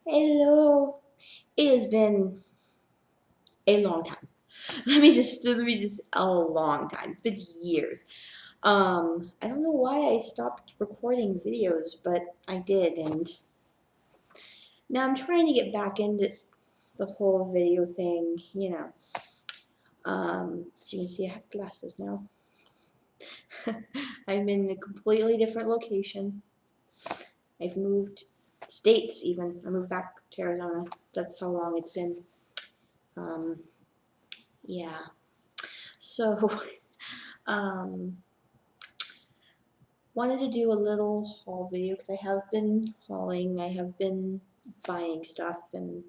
Hello. It has been a long time. Let me just a long time. It's been years. I don't know why I stopped recording videos, but I did, and now I'm trying to get back into the whole video thing, you know. As you can see, I have glasses now. I'm in a completely different location. I've moved states even. I moved back to Arizona. That's how long it's been. Um, yeah. So, um, wanted to do a little haul video because I have been hauling. I have been buying stuff and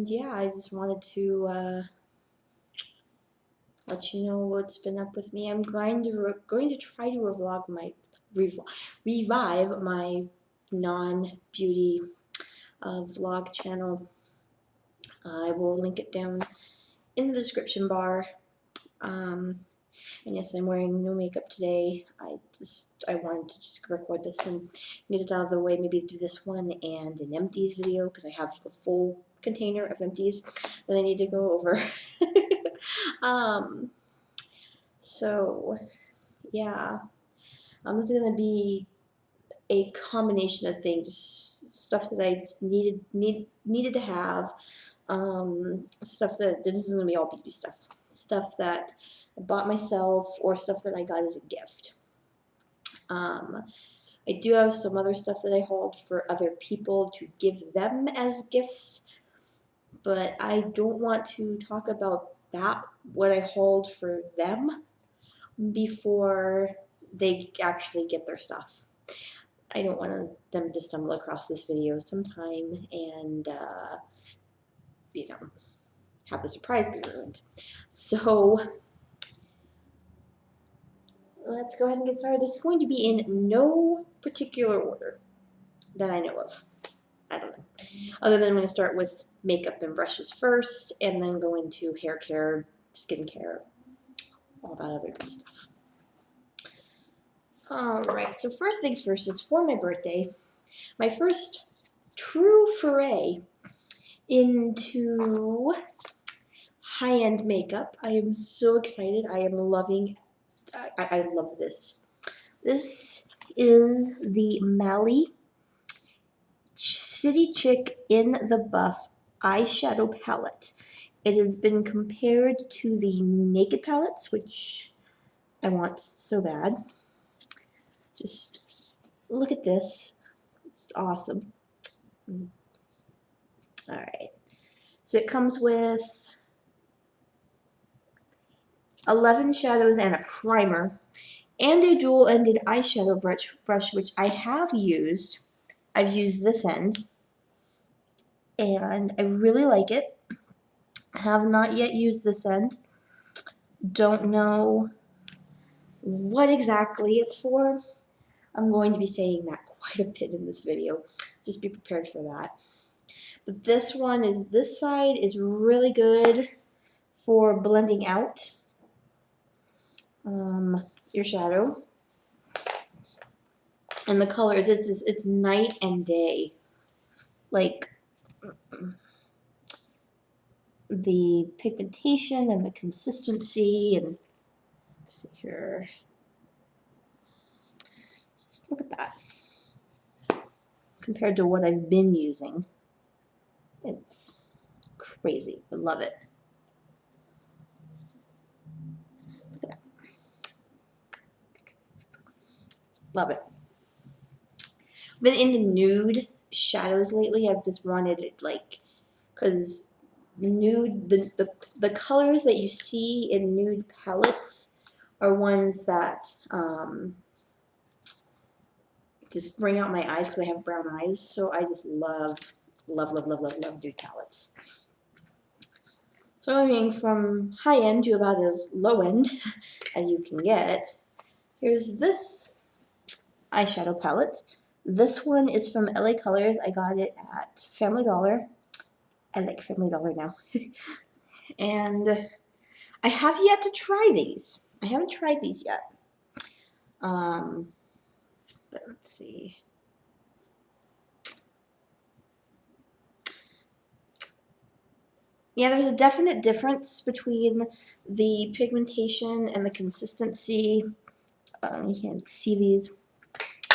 yeah, I just wanted to let you know what's been up with me. I'm going to try to revive my non-beauty vlog channel. I will link it down in the description bar. And yes, I'm wearing no makeup today. I wanted to just record this and get it out of the way. Maybe do this one and an empties video because I have a full container of empties that I need to go over. um, so yeah, this is gonna be a combination of things, stuff that I just needed to have. Stuff that this is gonna be all beauty stuff that I bought myself or stuff that I got as a gift. I do have some other stuff that I hauled for other people to give them as gifts, but I don't want to talk about that, what I hauled for them, before they actually get their stuff. I don't want them to stumble across this video sometime and, you know, have the surprise be ruined. So, let's go ahead and get started. This is going to be in no particular order that I know of. I don't know. Other than I'm going to start with makeup and brushes first, and then go into hair care, skincare, all that other good stuff. Alright, so first things first is for my birthday, my first true foray into high-end makeup. I am so excited. I am loving, I love this. This is the Mally City Chick in the Buff eyeshadow palette. It has been compared to the Naked palettes, which I want so bad. Just look at this. It's awesome. Alright. So it comes with 11 shadows and a primer, and a dual-ended eyeshadow brush, which I have used. I've used this end, and I really like it. Have not yet used this end. Don't know what exactly it's for. I'm going to be saying that quite a bit in this video. Just be prepared for that. But this side is really good for blending out your shadow. And the colors, it's night and day. Like, the pigmentation and the consistency, and let's see here. Just look at that. Compared to what I've been using, it's crazy. I love it. Look at that. Love it. Been into nude shadows lately. I've just wanted it, like, because nude, the colors that you see in nude palettes are ones that just bring out my eyes because I have brown eyes. So I just love nude palettes. So going from high end to about as low end as you can get, here's this eyeshadow palette. This one is from LA Colors. I got it at Family Dollar. I like Family Dollar now. And I have yet to try these. I haven't tried these yet. But let's see. Yeah, there's a definite difference between the pigmentation and the consistency. You can't see these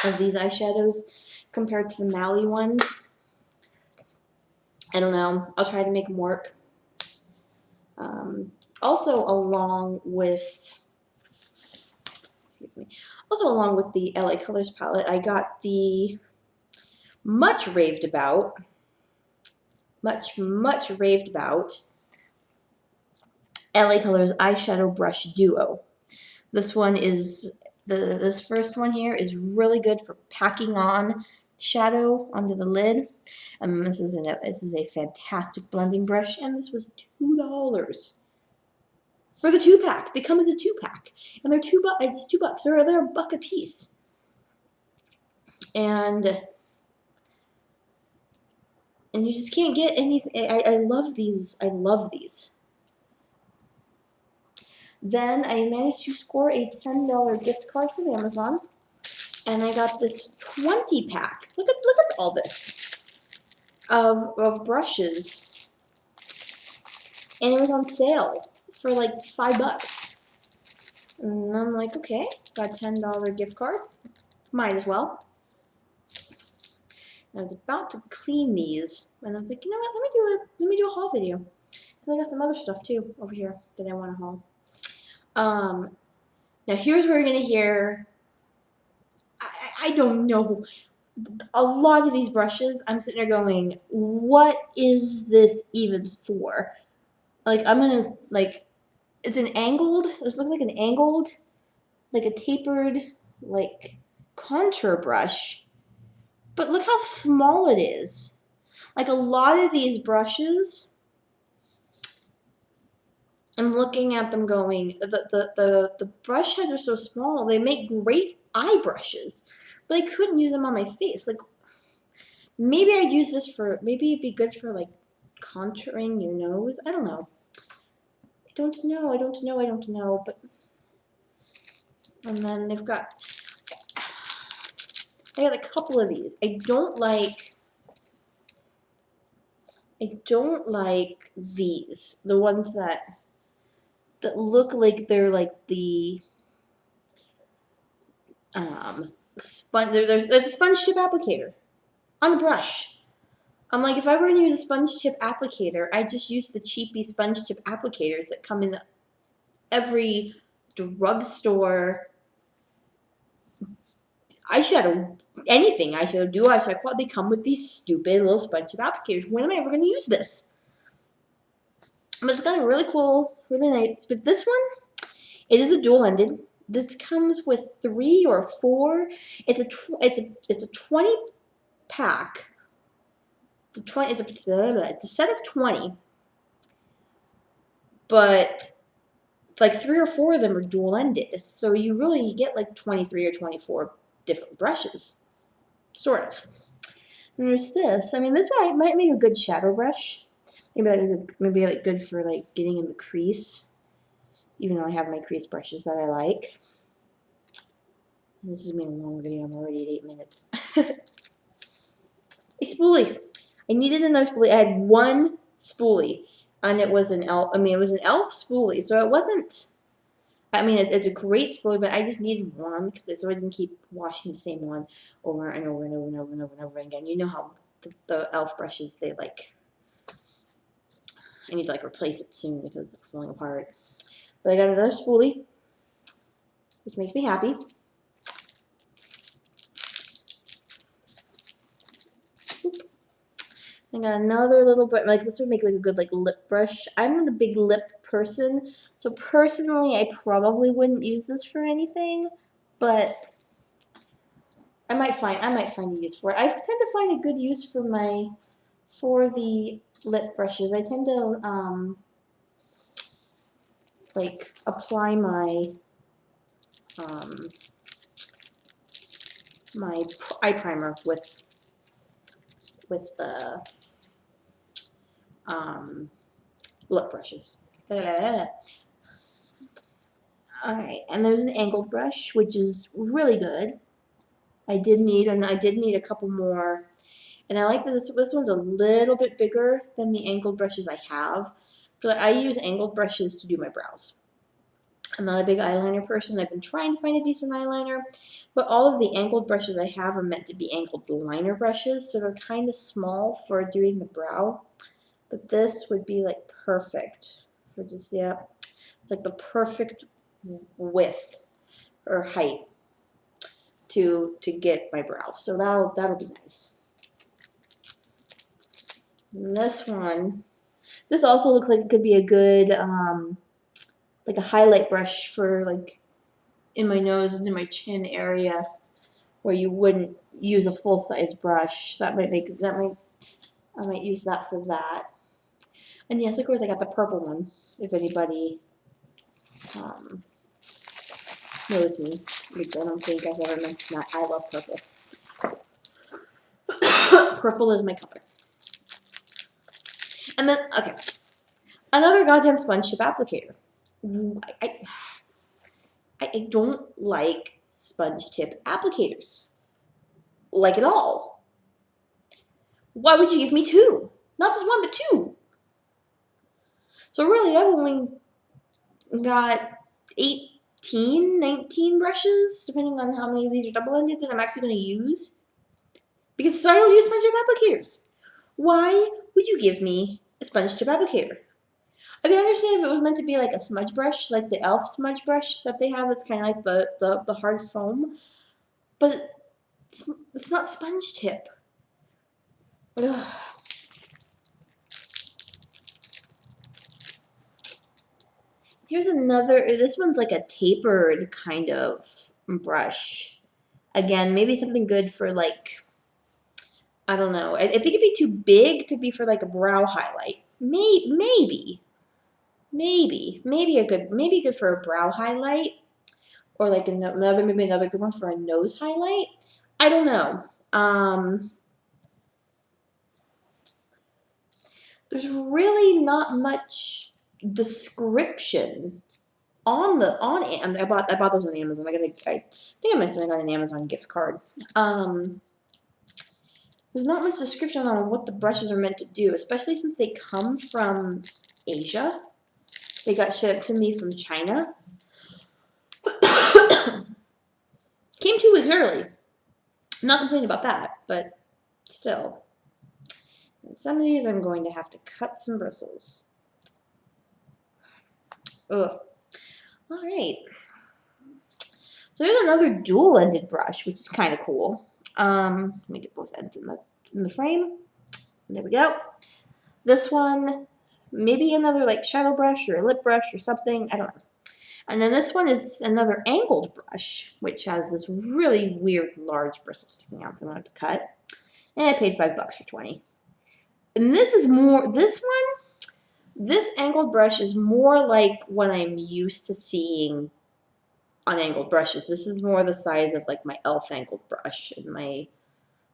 of these eyeshadows compared to the Mally ones. I don't know. I'll try to make them work. Also, along with the LA Colors palette, I got the much raved about LA Colors eyeshadow brush duo. This one is this first one here is really good for packing on shadow onto the lid. And this is a fantastic blending brush, and this was $2 for the 2-pack. They come as a 2-pack, and they're it's $2. They're $1 a piece, and you just can't get anything. I love these. I love these. Then I managed to score a $10 gift card from Amazon, and I got this 20-pack. Look at all this of brushes, and it was on sale for like $5. And I'm like, okay, got a $10 gift card, might as well. And I was about to clean these, and I was like, you know what? Let me do a haul video, because I got some other stuff too over here that I want to haul. Now here's where you're gonna hear. I don't know. A lot of these brushes, I'm sitting there going, what is this even for? Like, I'm gonna, like, it's an angled, this looks like an angled, like a tapered, like, contour brush. But look how small it is. Like, a lot of these brushes, I'm looking at them going, the brush heads are so small, they make great eye brushes. But I couldn't use them on my face. Like, maybe I'd use this for, maybe it'd be good for, like, contouring your nose. I don't know. I don't know, but, and then I got a couple of these. I don't like these, the ones that look like they're like the, there's a sponge tip applicator on a brush. I'm like, if I were to use a sponge tip applicator, I'd just use the cheapy sponge tip applicators that come in every drugstore eyeshadow, anything eyeshadow, duo eyeshadow quad. They come with these stupid little sponge tip applicators. When am I ever going to use this? But it's got a really cool, really nice. But this one, it is a dual-ended. This comes with 3 or 4. It's a 20-pack. It's a set of 20, but like 3 or 4 of them are dual-ended. So you get like 23 or 24 different brushes, sort of. And there's this. I mean, this one might make a good shadow brush. Maybe like good for like getting in the crease. Even though I have my crease brushes that I like. And this is being a long video. I'm already at 8 minutes. A spoolie. I needed another spoolie. I had one spoolie, and it was an elf. I mean, it was an elf spoolie, so it wasn't. I mean, it's a great spoolie, but I just needed one so I didn't keep washing the same one over and over and over and over and over and over again. You know how the elf brushes, they like. I need to like replace it soon because it's falling apart. But I got another spoolie, which makes me happy. I got another little brush. Like, this would make like a good like lip brush. I'm not a big lip person, so personally, I probably wouldn't use this for anything. But I might find a use for it. I tend to find a good use for the lip brushes. I tend to like apply my my eye primer with the lip brushes. Alright, and there's an angled brush, which is really good. I did need a couple more. And I like that this one's a little bit bigger than the angled brushes I have. But I use angled brushes to do my brows. I'm not a big eyeliner person. I've been trying to find a decent eyeliner, but all of the angled brushes I have are meant to be angled liner brushes, so they're kind of small for doing the brow. But this would be like perfect for just, yeah, it's like the perfect width or height to get my brow. So that'll be nice. And this one, this also looks like it could be a good like a highlight brush for like in my nose and in my chin area where you wouldn't use a full size brush. I might use that for that. And yes, of course I got the purple one if anybody knows me, which I don't think I've ever mentioned that. I love purple. Purple is my color. And then, okay, another goddamn sponge tip applicator. I don't like sponge tip applicators. Like at all. Why would you give me two? Not just one, but two. So really, I've only got 18, 19 brushes, depending on how many of these are double-ended that I'm actually going to use. Because so I don't use sponge tip applicators. Why would you give me a sponge tip applicator? I can understand if it was meant to be like a smudge brush, like the e.l.f. smudge brush that they have that's kind of like the hard foam. But it's not sponge tip. Ugh. Here's another, this one's like a tapered kind of brush. Again, maybe something good for like, I don't know. I think it'd be too big to be for like a brow highlight. Maybe good for a brow highlight, or like maybe another good one for a nose highlight. I don't know. There's really not much description on I bought those on Amazon. I think I mentioned I got an Amazon gift card. There's not much description on what the brushes are meant to do, especially since they come from Asia. They got shipped to me from China. Came 2 weeks early. I'm not complaining about that, but still. And some of these I'm going to have to cut some bristles. Ugh. Alright. So here's another dual-ended brush, which is kind of cool. Let me get both ends in the frame. There we go. This one, maybe another like shadow brush or a lip brush or something. I don't know. And then this one is another angled brush, which has this really weird large bristle sticking out that I want to cut. And I paid $5 for 20. And this is more, this angled brush is more like what I'm used to seeing on angled brushes. This is more the size of like my e.l.f. angled brush and my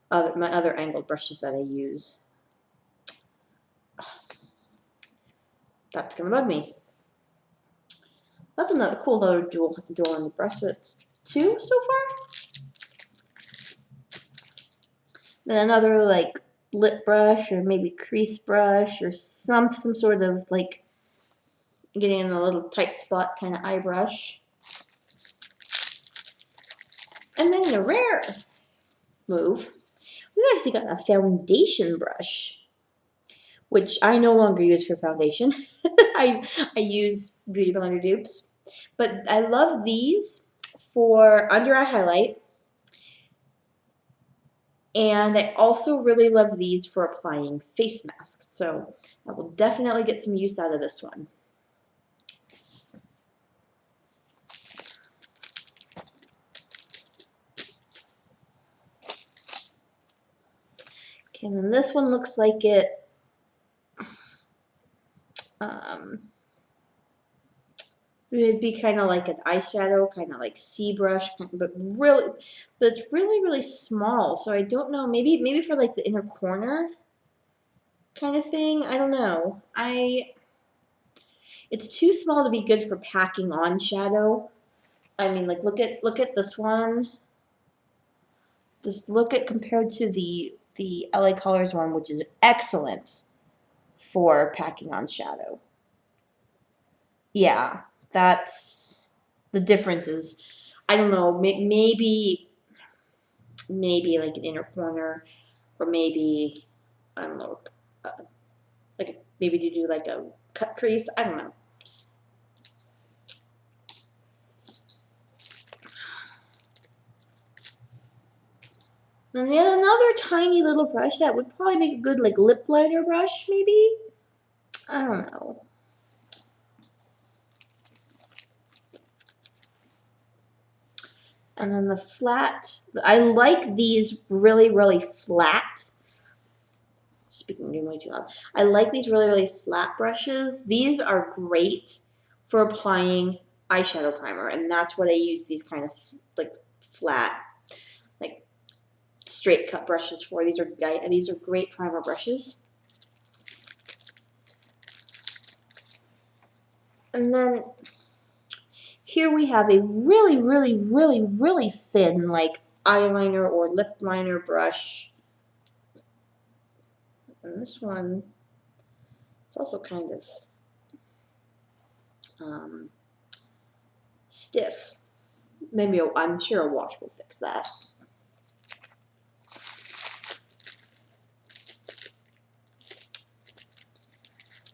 other angled brushes that I use. That's gonna bug me. That's another cool little dual on the brush. So it's 2 so far. Then another like lip brush or maybe crease brush or some sort of like getting in a little tight spot kind of eye brush. And then in a rare move, we've actually got a foundation brush, which I no longer use for foundation. I use Beauty Blender dupes. But I love these for under eye highlight. And I also really love these for applying face masks. So I will definitely get some use out of this one. Okay, and then this one looks like it would be kind of like an eyeshadow, kind of like C brush, but it's really small. So I don't know, maybe for like the inner corner kind of thing. I don't know. It's too small to be good for packing on shadow. I mean, like look at this one. Just look at compared to the the LA Colors one, which is excellent for packing on shadow. Yeah, that's the difference is, I don't know, maybe like an inner corner, or maybe, I don't know, like maybe to do like a cut crease, I don't know. And then another tiny little brush that would probably make a good like lip liner brush, maybe? I don't know. And then the flat, I like these really, really flat. Speaking way too loud. I like these really, really flat brushes. These are great for applying eyeshadow primer, and that's what I use these kind of like flat, like straight cut brushes for. These are great primer brushes. And then here we have a really, really, really, really thin like eyeliner or lip liner brush. And this one, it's also kind of stiff. Maybe I'm sure a wash will fix that.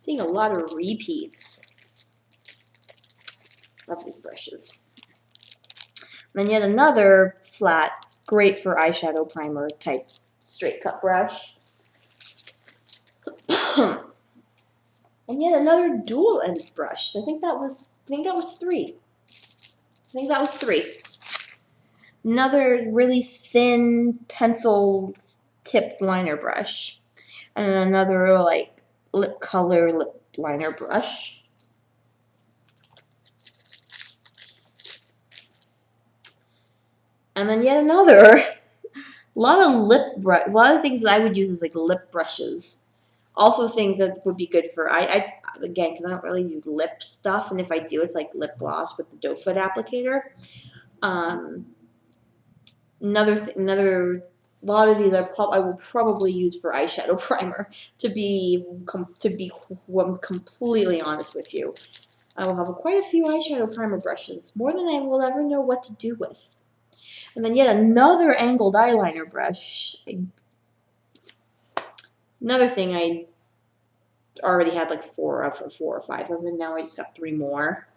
Seeing a lot of repeats of these brushes. And yet another flat, great for eyeshadow primer type straight cut brush. And yet another dual end brush. I think that was three. Another really thin pencil tipped liner brush. And another like lip liner brush. And then yet another, a lot of things that I would use as like lip brushes. Also things that would be good for, again, because I don't really do lip stuff, and if I do, it's like lip gloss with the doe foot applicator. Another lot of these I will probably use for eyeshadow primer. To be completely honest with you, I will have quite a few eyeshadow primer brushes, more than I will ever know what to do with. And then yet another angled eyeliner brush. Another thing I already had like four or five of them. Now I just got 3 more.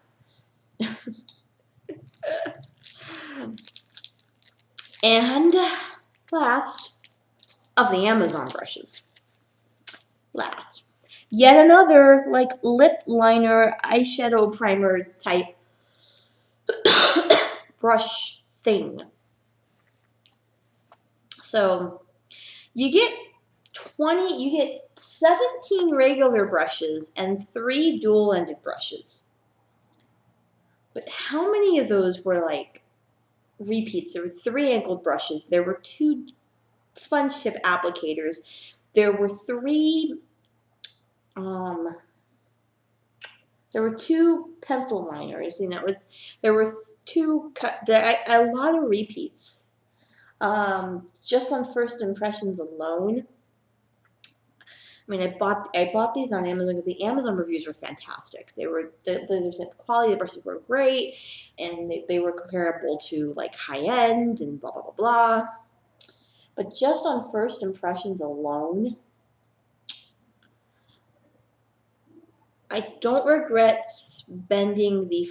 And last of the Amazon brushes. Yet another like lip liner eyeshadow primer type brush thing. So you get 17 regular brushes and 3 dual-ended brushes. But how many of those were like repeats? There were 3 angled brushes. There were 2 sponge tip applicators. There were 3 there were 2 pencil liners. There were 2 a lot of repeats. Just on first impressions alone. I mean, I bought these on Amazon. The Amazon reviews were fantastic. The quality of the brushes were great, and they were comparable to like high end and blah blah blah blah. But just on first impressions alone, I don't regret spending the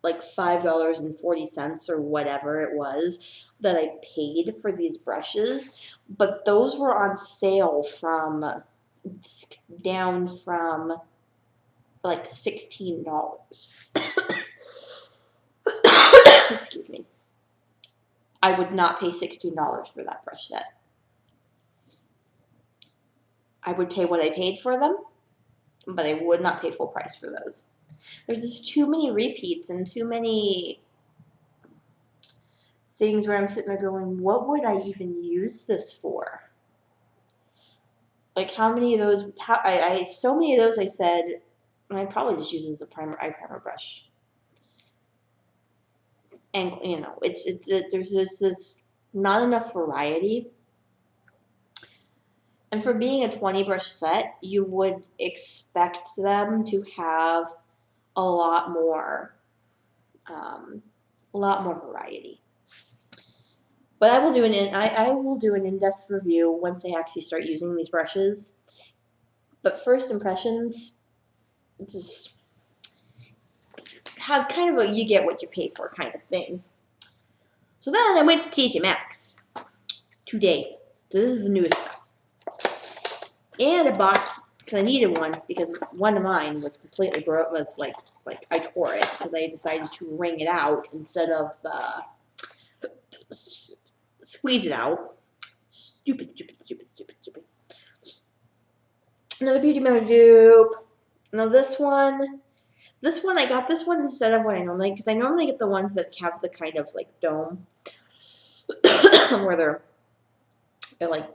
$5.40 or whatever it was that I paid for these brushes, but those were on sale down from like $16. Excuse me. I would not pay $16 for that brush set. I would pay what I paid for them, but I would not pay full price for those. There's just too many repeats and too many things where I'm sitting there going, what would I even use this for? Like how many of those, so many of those I said, I probably just use it as a eye primer brush. And, there's this not enough variety And for being a 20 brush set, you would expect them to have a lot more variety. But I will do an in-depth review once I actually start using these brushes. But first impressions, just how kind of a you get what you pay for kind of thing. So then I went to TJ Maxx today. So this is the newest stuff. And I bought, because I needed one, because one of mine was completely broke, was like I tore it, so they decided to wring it out instead of squeeze it out. Stupid. Another Beauty Mother dupe. Now this one, I got this one instead of what I normally, because I normally get the ones that have the kind of like dome, where they're like,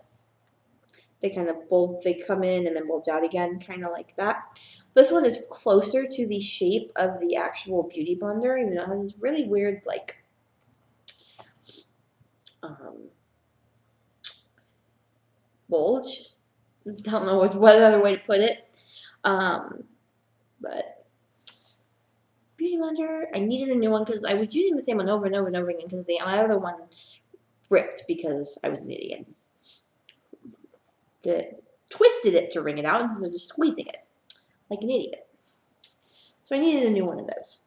they kind of bulge, they come in and then bulge out again, kind of like that. This one is closer to the shape of the actual Beauty Blender, even though it has this really weird, like, bulge. Don't know what other way to put it. But Beauty Blender, I needed a new one because I was using the same one over and over and over again because my other one ripped because I was an idiot. Twisted it to wring it out instead of just squeezing it like an idiot. So I needed a new one of those.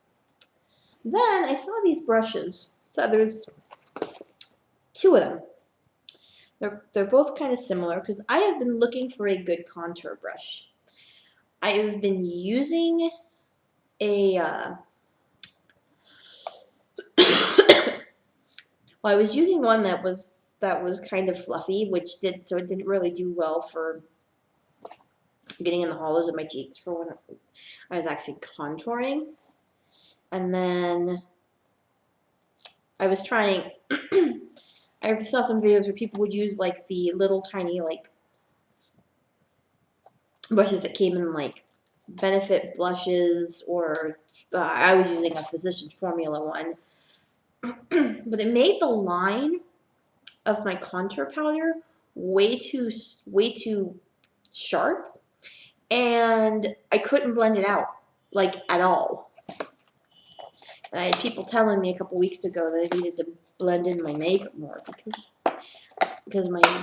Then I saw these brushes. So there's two of them. They're both kind of similar because I have been looking for a good contour brush. I have been using a well, I was using one that was kind of fluffy, it didn't really do well for getting in the hollows of my cheeks for when I was actually contouring. And then I was trying I saw some videos where people would use like the little tiny like brushes that came in like Benefit blushes, or I was using a Physicians Formula one. But it made the line of my contour powder way too sharp, and I couldn't blend it out like at all. And I had people telling me a couple weeks ago that I needed to blend in my makeup more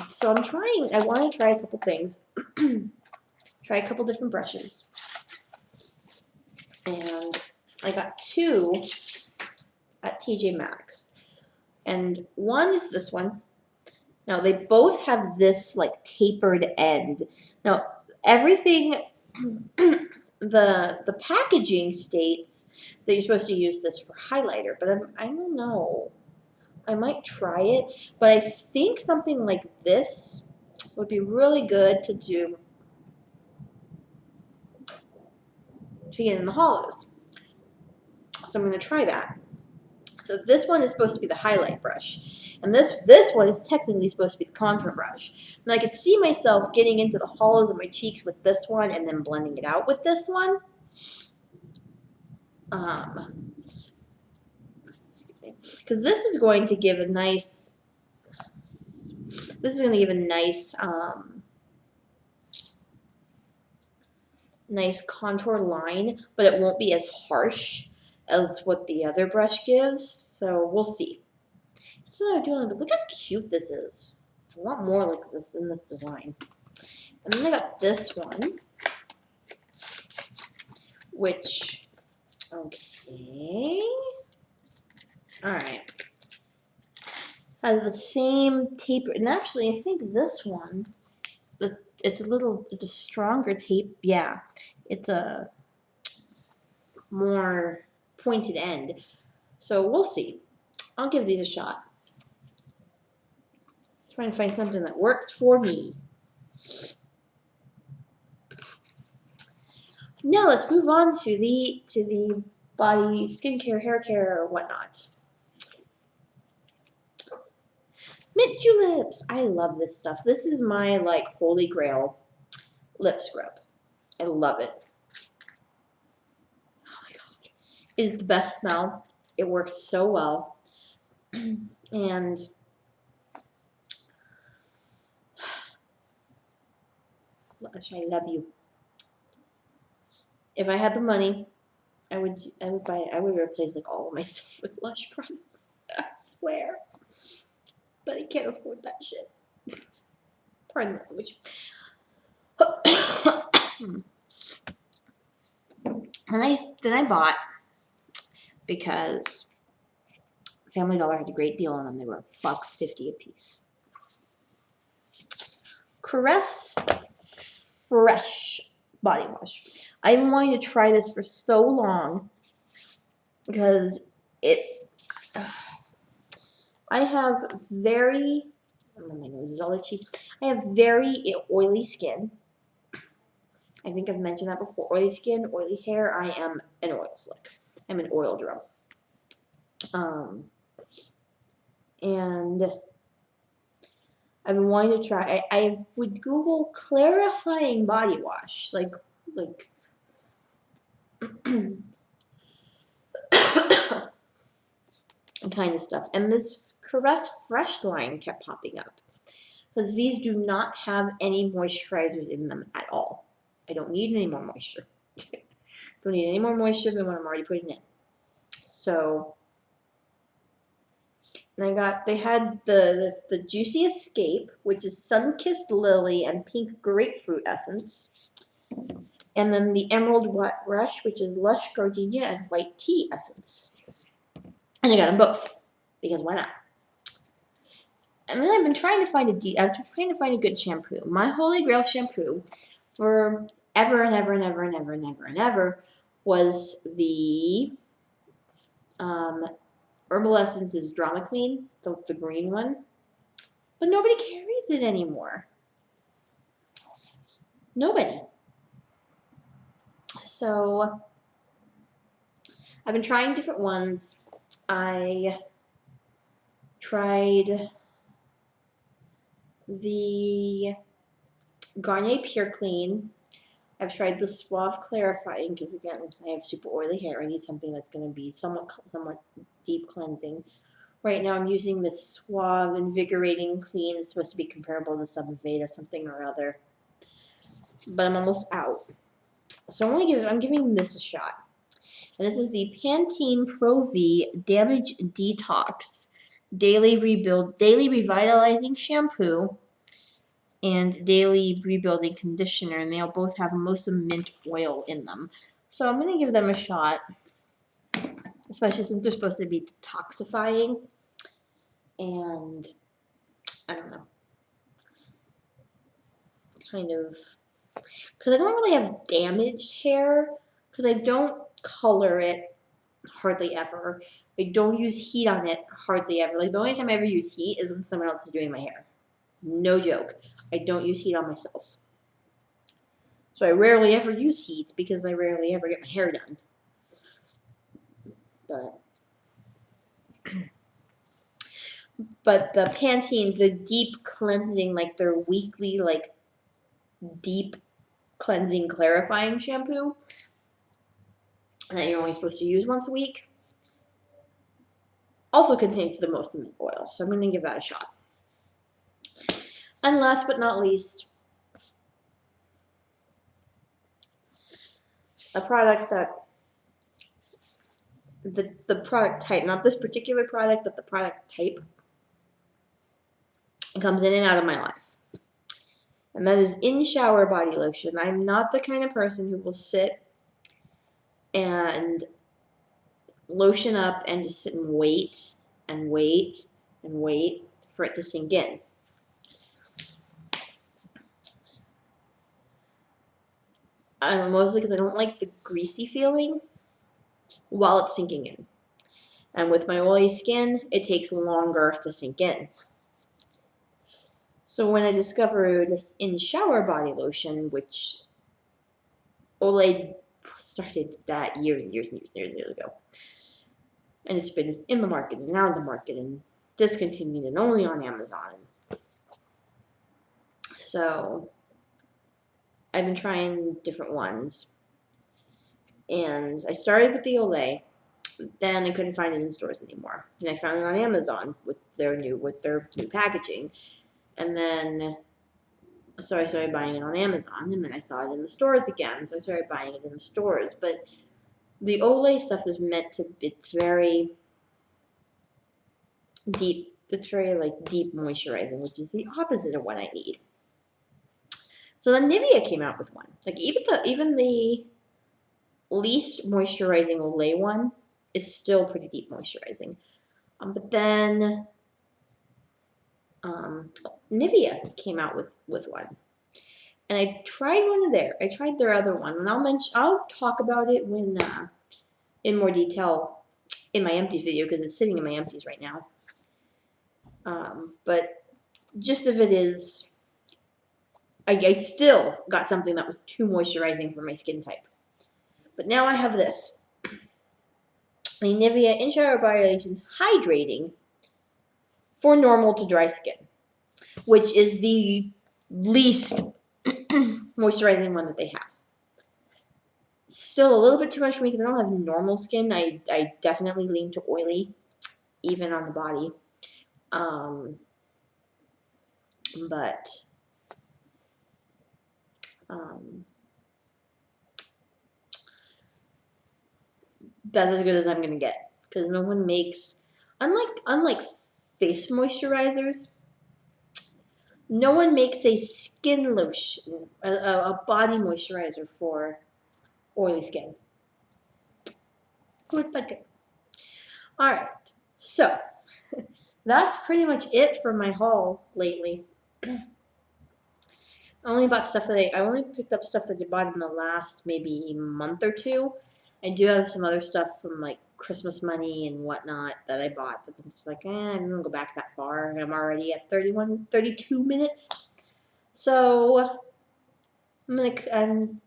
so I'm trying. I want to try a couple things. Try a couple different brushes, and I got two at TJ Maxx, and one is this one. Now they both have this like tapered end. Now everything, the packaging states that you're supposed to use this for highlighter, but I don't know. I might try it, but I think something like this would be really good to do to get in the hollows. So I'm going to try that. So this one is supposed to be the highlight brush, and this one is technically supposed to be the contour brush. And I could see myself getting into the hollows of my cheeks with this one and then blending it out with this one. Because this is going to give a nice, nice contour line, but it won't be as harsh as what the other brush gives. So we'll see. That's what I'm doing. But look how cute this is. I want more like this in this design. And then I got this one, which, okay, all right, has the same taper. And actually, I think this one, it's a stronger tape. Yeah, it's a more pointed end. So we'll see. I'll give these a shot. Trying to find something that works for me. Now let's move on to the body skincare, hair care, or whatnot. Mint Juleps. I love this stuff. This is my like holy grail lip scrub. I love it. Oh my god. It is the best smell. It works so well. And Lush, I love you. If I had the money, I would replace like all of my stuff with Lush products. I swear. But I can't afford that shit. Pardon the language. Then I bought, because Family Dollar had a great deal on them. They were $1.50 a piece. Crest Fresh body wash. I've been wanting to try this for so long because I have very, my nose is all itchy. I have very oily skin. I think I've mentioned that before. Oily skin, oily hair. I am an oil slick. I'm an oil drum. And I've been wanting to try. I would Google clarifying body wash, like kind of stuff. And this Crest Fresh line kept popping up because these do not have any moisturizers in them at all. I don't need any more moisture. Don't need any more moisture than what I'm already putting in. So, and they had the Juicy Escape, which is Sun-Kissed Lily and Pink Grapefruit Essence. And then the Emerald Rush, which is Lush Gardenia and White Tea Essence. And I got them both, because why not? And then I've been trying to find a good shampoo. My holy grail shampoo for ever and ever and ever and ever and ever and ever was the Herbal Essences Drama Clean, the green one. But nobody carries it anymore. Nobody. So I've been trying different ones. I tried the Garnier Pure Clean. I've tried the Suave Clarifying because, again, I have super oily hair. I need something that's going to be somewhat deep cleansing. Right now I'm using the Suave Invigorating Clean. It's supposed to be comparable to Subveda something or other. But I'm almost out. So I'm giving this a shot. And this is the Pantene Pro-V Damage Detox Daily Revitalizing Shampoo and Daily Rebuilding Conditioner, and they'll both have Mimosa Mint Oil in them. So I'm going to give them a shot, especially since they're supposed to be detoxifying, and I don't know, kind of, because I don't really have damaged hair, because I don't color it hardly ever. I don't use heat on it hardly ever. Like, the only time I ever use heat is when someone else is doing my hair. No joke. I don't use heat on myself. So I rarely ever use heat because I rarely ever get my hair done. But the Pantene, the deep cleansing, like their weekly, like deep cleansing clarifying shampoo that you're only supposed to use once a week, also contains the most mint oil. So I'm going to give that a shot. And last but not least, a product that the product type, not this particular product, but the product type, comes in and out of my life. And that is In Shower body lotion. I'm not the kind of person who will sit and lotion up and just sit and wait and wait and wait for it to sink in. Mostly because I don't like the greasy feeling while it's sinking in. And with my oily skin, it takes longer to sink in. So when I discovered In Shower body lotion, which Olay started that years and years and years and years ago, and it's been in the market and out of the market and discontinued and only on Amazon. So I've been trying different ones. And I started with the Olay. Then I couldn't find it in stores anymore. And I found it on Amazon with their new packaging. And then So I started buying it on Amazon, and then I saw it in the stores again, so I started buying it in the stores. But the Olay stuff is meant to, it's very deep, it's very like deep moisturizing, which is the opposite of what I need. So then Nivea came out with one. Like even the least moisturizing Olay one is still pretty deep moisturizing. But then Nivea came out with one. And I tried one of their. I tried their other one, and I'll talk about it when in more detail in my empties video because it's sitting in my empties right now. But gist of it is, I still got something that was too moisturizing for my skin type. But now I have this, a Nivea In-Shower Biolation Hydrating for normal to dry skin, which is the least moisturizing one that they have. Still a little bit too much for me because I don't have normal skin. I definitely lean to oily, even on the body. But that's as good as I'm gonna get because no one makes, unlike face moisturizers, no one makes a skin lotion, a body moisturizer for oily skin. Who would like it? All right, so that's pretty much it for my haul lately. I only bought stuff that I only picked up stuff that I bought in the last maybe month or two. I do have some other stuff from like Christmas money and whatnot that I bought, but it's like, I'm gonna go back that far. I'm already at 32 minutes. So I'm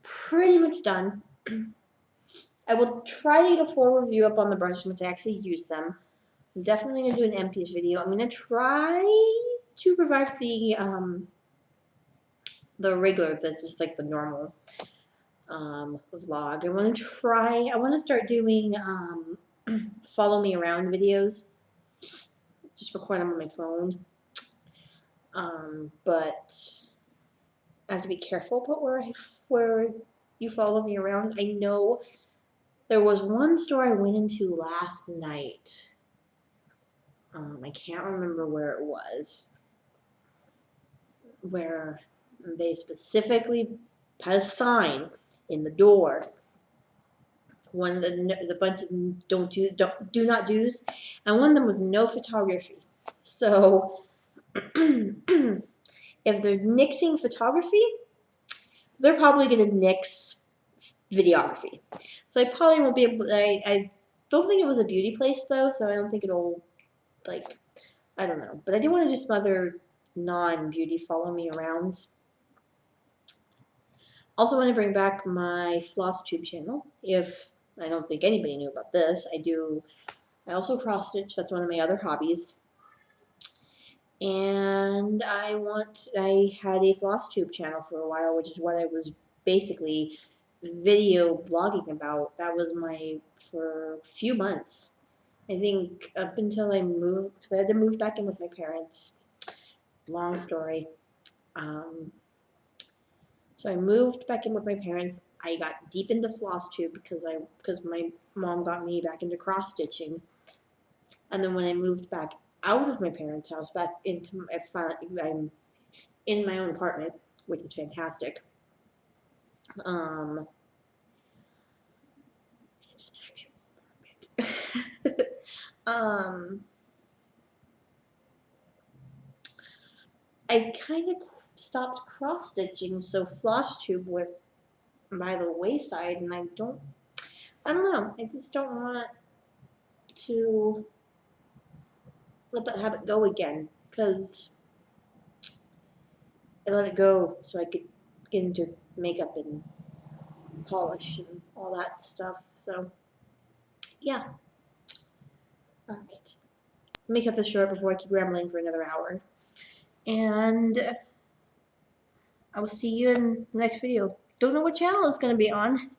pretty much done. I will try to get a full review up on the brushes once I actually use them. I'm definitely gonna do an empties video. I'm gonna try to provide the regular, that's just like the normal vlog. I want to start doing follow me around videos. Just record them on my phone. But I have to be careful about where you follow me around. I know there was one store I went into last night. I can't remember where it was. Where they specifically put a sign in the door. One of the bunch of do not do's, and one of them was no photography. So if they're nixing photography, they're probably going to nix videography. So I probably won't be able. I don't think it was a beauty place though, so I don't think it'll like. I don't know, but I do want to do some other non-beauty follow me arounds. Also want to bring back my FlossTube channel. If I don't think anybody knew about this, I also cross stitch. That's one of my other hobbies. And I had a FlossTube channel for a while, which is what I was basically video blogging about. That was for a few months. I think up until I moved, I had to move back in with my parents. Long story. So I moved back in with my parents. I got deep into FlossTube because my mom got me back into cross stitching. And then when I moved back out of my parents' house, back into I'm in my own apartment, which is fantastic. It's an actual apartment. I kind of stopped cross stitching, so FlossTube went by the wayside, and I don't know. I just don't want to let that habit go again because I let it go so I could get into makeup and polish and all that stuff. So, yeah. All right. Let me cut this short before I keep rambling for another hour. And I will see you in the next video. Don't know what channel it's going to be on.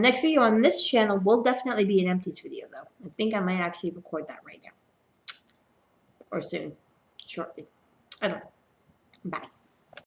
Next video on this channel will definitely be an empties video, though. I think I might actually record that right now. Or soon. Shortly. I don't know. Bye.